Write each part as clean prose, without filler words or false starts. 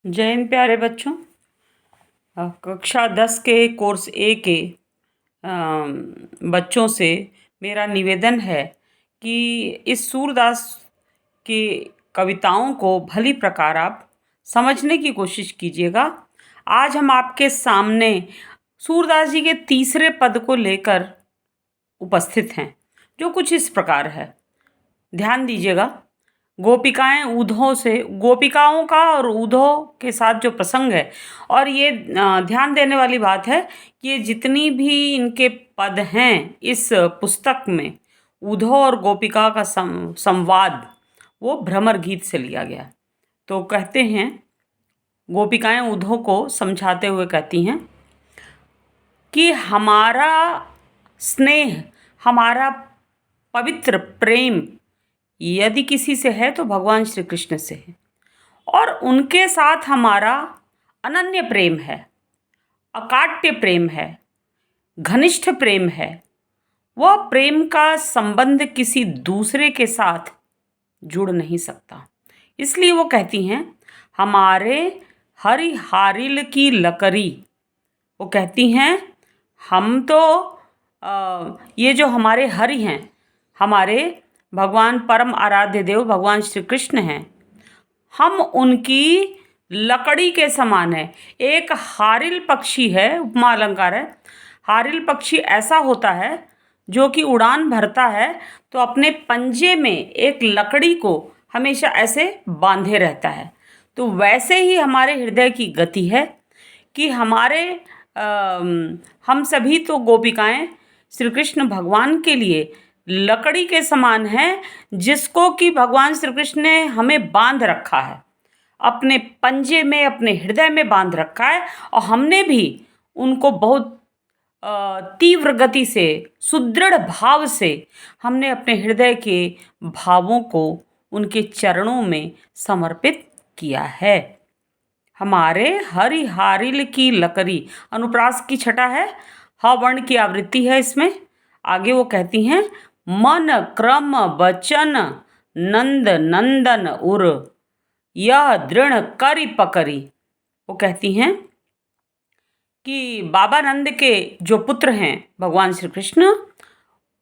जय हिंद प्यारे बच्चों। कक्षा 10 के कोर्स ए के बच्चों से मेरा निवेदन है कि इस सूरदास की कविताओं को भली प्रकार आप समझने की कोशिश कीजिएगा। आज हम आपके सामने सूरदास जी के तीसरे पद को लेकर उपस्थित हैं, जो कुछ इस प्रकार है। ध्यान दीजिएगा। गोपिकाएं ऊधों से, गोपिकाओं का और ऊधों के साथ जो प्रसंग है, और ये ध्यान देने वाली बात है कि ये जितनी भी इनके पद हैं इस पुस्तक में, ऊधों और गोपिका का संवाद वो भ्रमर गीत से लिया गया। तो कहते हैं, गोपिकाएं ऊधों को समझाते हुए कहती हैं कि हमारा स्नेह, हमारा पवित्र प्रेम यदि किसी से है तो भगवान श्री कृष्ण से है, और उनके साथ हमारा अनन्य प्रेम है, अकाट्य प्रेम है, घनिष्ठ प्रेम है। वह प्रेम का संबंध किसी दूसरे के साथ जुड़ नहीं सकता। इसलिए वो कहती हैं, हमारे हरि हारिल की लकड़ी। वो कहती हैं, हम तो ये जो हमारे हरि हैं, हमारे भगवान परम आराध्य देव भगवान श्री कृष्ण हैं, हम उनकी लकड़ी के समान है। एक हारिल पक्षी है, उपमा अलंकार है। हारिल पक्षी ऐसा होता है जो कि उड़ान भरता है तो अपने पंजे में एक लकड़ी को हमेशा ऐसे बांधे रहता है। तो वैसे ही हमारे हृदय की गति है कि हम सभी तो गोपिकाएं श्री कृष्ण भगवान के लिए लकड़ी के समान है, जिसको कि भगवान श्री कृष्ण ने हमें बांध रखा है, अपने पंजे में, अपने हृदय में बांध रखा है। और हमने भी उनको बहुत तीव्र गति से, सुदृढ़ भाव से हमने अपने हृदय के भावों को उनके चरणों में समर्पित किया है। हमारे हरि हारिल की लकड़ी, अनुप्रास की छटा है, ह वर्ण की आवृत्ति है इसमें। आगे वो कहती हैं, मन क्रम बचन नंद नंदन उर, यह दृढ़ करी पकड़ी। वो कहती हैं कि बाबा नंद के जो पुत्र हैं भगवान श्री कृष्ण,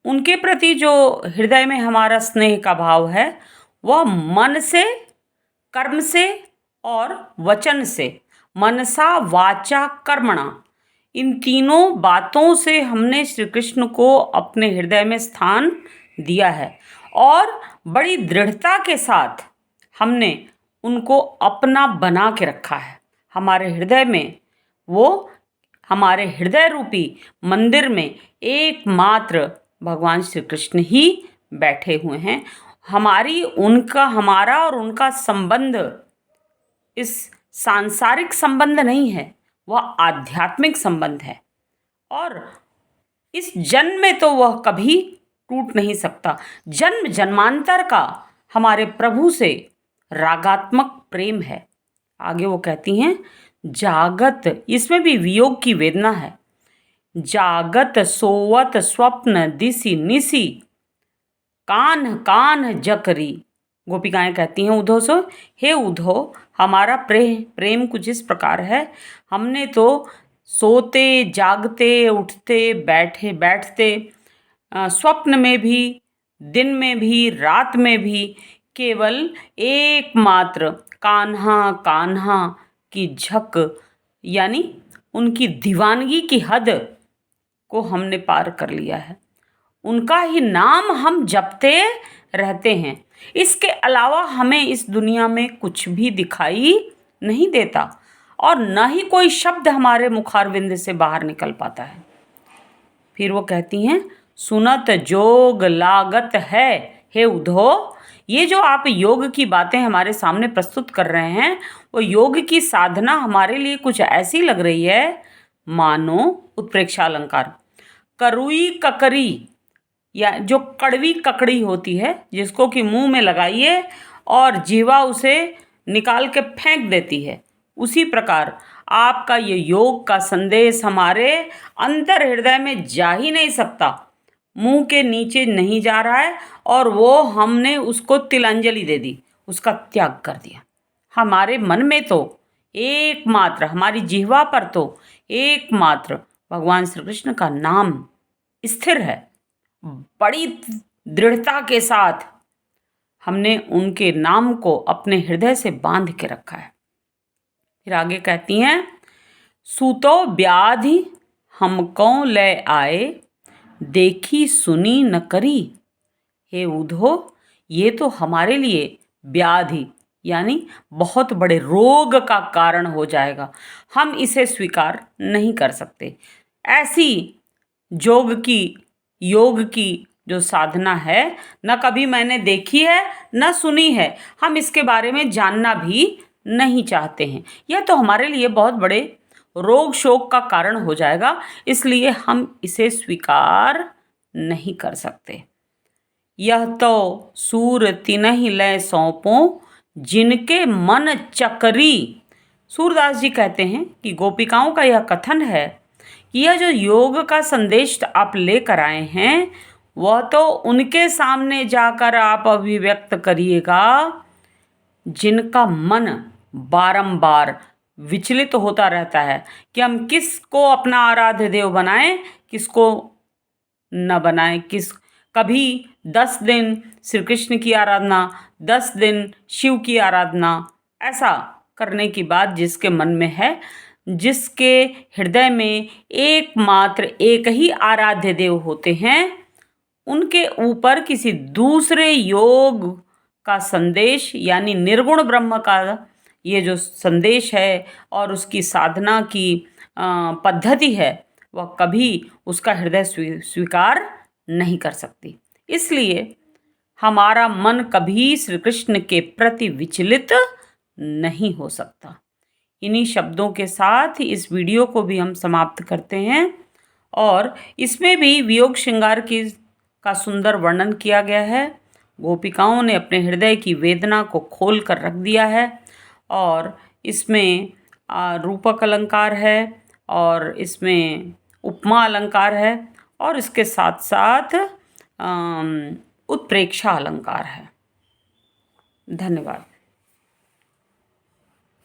उनके प्रति जो हृदय में हमारा स्नेह का भाव है, वह मन से, कर्म से और वचन से, मनसा वाचा कर्मणा, इन तीनों बातों से हमने श्री कृष्ण को अपने हृदय में स्थान दिया है, और बड़ी दृढ़ता के साथ हमने उनको अपना बना के रखा है। हमारे हृदय में, वो हमारे हृदय रूपी मंदिर में एकमात्र भगवान श्री कृष्ण ही बैठे हुए हैं। हमारा और उनका संबंध इस सांसारिक संबंध नहीं है, वह आध्यात्मिक संबंध है, और इस जन्म में तो वह कभी टूट नहीं सकता। जन्म जन्मांतर का हमारे प्रभु से रागात्मक प्रेम है। आगे वो कहती हैं, जागत, इसमें भी वियोग की वेदना है। जागत सोवत स्वप्न दिसी निसी, कान कान जकरी। गोपिकाएं कहती हैं ऊधो से, हे ऊधो, हमारा प्रेम कुछ इस प्रकार है, हमने तो सोते जागते, उठते बैठते, स्वप्न में भी, दिन में भी, रात में भी, केवल एकमात्र कान्हा कान्हा की झक, यानी उनकी दीवानगी की हद को हमने पार कर लिया है। उनका ही नाम हम जपते रहते हैं। इसके अलावा हमें इस दुनिया में कुछ भी दिखाई नहीं देता, और न ही कोई शब्द हमारे मुखारविंद से बाहर निकल पाता है। फिर वो कहती हैं, सुनत जोग लागत है, हे उधो। ये जो आप योग की बातें हमारे सामने प्रस्तुत कर रहे हैं, वो योग की साधना हमारे लिए कुछ ऐसी लग रही है मानो, उत्प्रेक्षा अलंकार, करुई ककरी, या जो कड़वी ककड़ी होती है, जिसको कि मुंह में लगाइए और जीवा उसे निकाल के फेंक देती है, उसी प्रकार आपका ये योग का संदेश हमारे अंतर हृदय में जा ही नहीं सकता, मुंह के नीचे नहीं जा रहा है, और वो हमने उसको तिलांजलि दे दी, उसका त्याग कर दिया। हमारे मन में तो एकमात्र, हमारी जिह्वा पर तो एकमात्र भगवान श्री कृष्ण का नाम स्थिर है। बड़ी दृढ़ता के साथ हमने उनके नाम को अपने हृदय से बांध के रखा है। फिर आगे कहती हैं, सूतो व्याधि हमको ले आए, देखी सुनी न करी। हे उद्धव, ये तो हमारे लिए व्याधि यानी बहुत बड़े रोग का कारण हो जाएगा, हम इसे स्वीकार नहीं कर सकते। ऐसी योग की जो साधना है, न कभी मैंने देखी है न सुनी है, हम इसके बारे में जानना भी नहीं चाहते हैं। यह तो हमारे लिए बहुत बड़े रोग शोक का कारण हो जाएगा, इसलिए हम इसे स्वीकार नहीं कर सकते। यह तो सूर तिनहि लय सौंपो, जिनके मन चकरी। सूरदास जी कहते हैं कि गोपिकाओं का यह कथन है कि यह जो योग का संदेश आप लेकर आए हैं, वह तो उनके सामने जाकर आप अभिव्यक्त करिएगा जिनका मन बारंबार विचलित होता रहता है कि हम किसको अपना आराध्य देव बनाएं, किसको न बनाएं। कभी 10 दिन श्री कृष्ण की आराधना, 10 दिन शिव की आराधना, ऐसा करने की बात जिसके मन में है, जिसके हृदय में एकमात्र एक ही आराध्य देव होते हैं, उनके ऊपर किसी दूसरे योग का संदेश यानी निर्गुण ब्रह्म का ये जो संदेश है और उसकी साधना की पद्धति है, वह कभी उसका हृदय स्वीकार नहीं कर सकती। इसलिए हमारा मन कभी श्री कृष्ण के प्रति विचलित नहीं हो सकता। इन्हीं शब्दों के साथ इस वीडियो को भी हम समाप्त करते हैं। और इसमें भी वियोग श्रृंगार का सुंदर वर्णन किया गया है। गोपिकाओं ने अपने हृदय की वेदना को खोल कर रख दिया है, और इसमें रूपक अलंकार है और इसमें उपमा अलंकार है और इसके साथ साथ उत्प्रेक्षा अलंकार है। धन्यवाद।